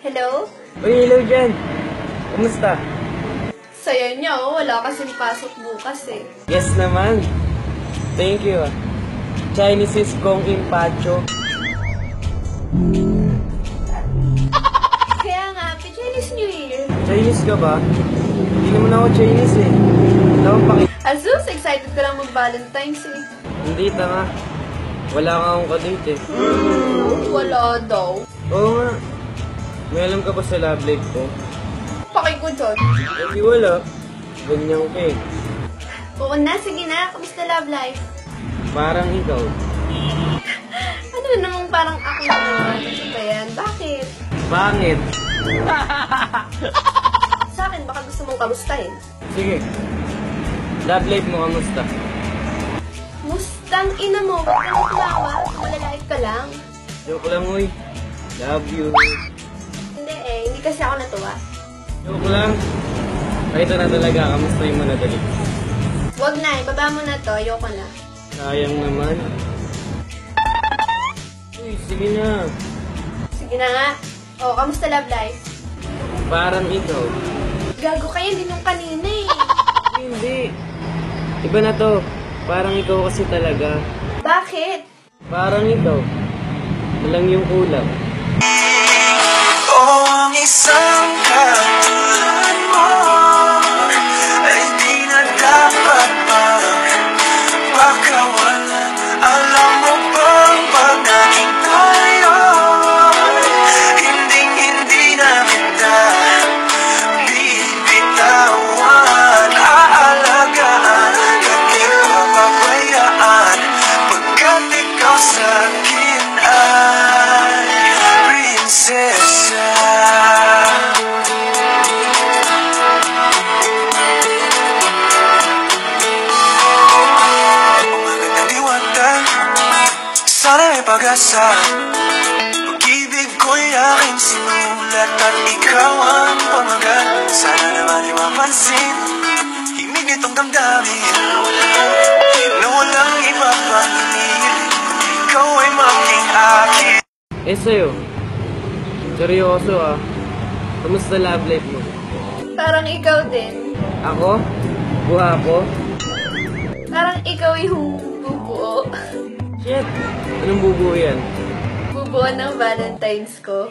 Hello? Uy, hello dyan. Kumusta? Saya niya, oh. Wala kasing pasok bukas eh. Yes naman. Thank you. Chinese is kong impacho. Kaya nga, Happy Chinese New Year. Chinese ka ba? Hindi naman ako Chinese eh. Wala akong paki... Azus, excited ka lang mag-Valentine's eh. Hindi, tanga. Wala nga akong kadate eh. Wala daw. Oo nga. May alam ka ba sa love life ko? Pakay ko dyan. Hindi wala. Ganyan ka eh. Oo na, sige na. Kamusta love life? Parang ikaw. Ano namang parang ako naman? Ano ba yan? Bakit? Pangit. Sa akin, baka gusto mong kamustahin. Sige. Love life mo, kamusta? Mustang ina mo, ba't ka nang tumawa? Malalait ka lang. Joke lang, uy. Love you. Hindi eh, hindi kasi ako natuwa. Joke lang. Ay, ito na talaga. Kamustahin mo na dali. Wag na, ibaba mo na to. Ayoko na. Sayang naman. Uy, sige na. Sige na nga. Oh, kamusta love life? Parang ikaw. Gago kayo din yung kanina eh. Hindi. Iba na to. Parang ikaw kasi talaga. Bakit? Parang ikaw. Walang yung kulang. Oh, ang isang katulad mo ay di na dapat pagkawalan. Alam mo bang pag naging tayo, hindi na kita bibitawan. Aalagaan, hindi papabayaan, pagkat ikaw sa'kin ay prinsesa. Magandang diwata, sana may pag-asa. Pag-ibig ko'y aking sinulat at ikaw ang pamagat. Sana naman ay mapansin himig nitong damdamin na walang iba pang hinihin. Ikaw ay maging akin. Eh sa'yo. Seryoso ah. Kamusta love life mo? Parang ikaw din. Ako? Buhapo? Parang ikaw yung bubuo. Shit! Anong bubuo yan? Bubuo ng Valentine's ko.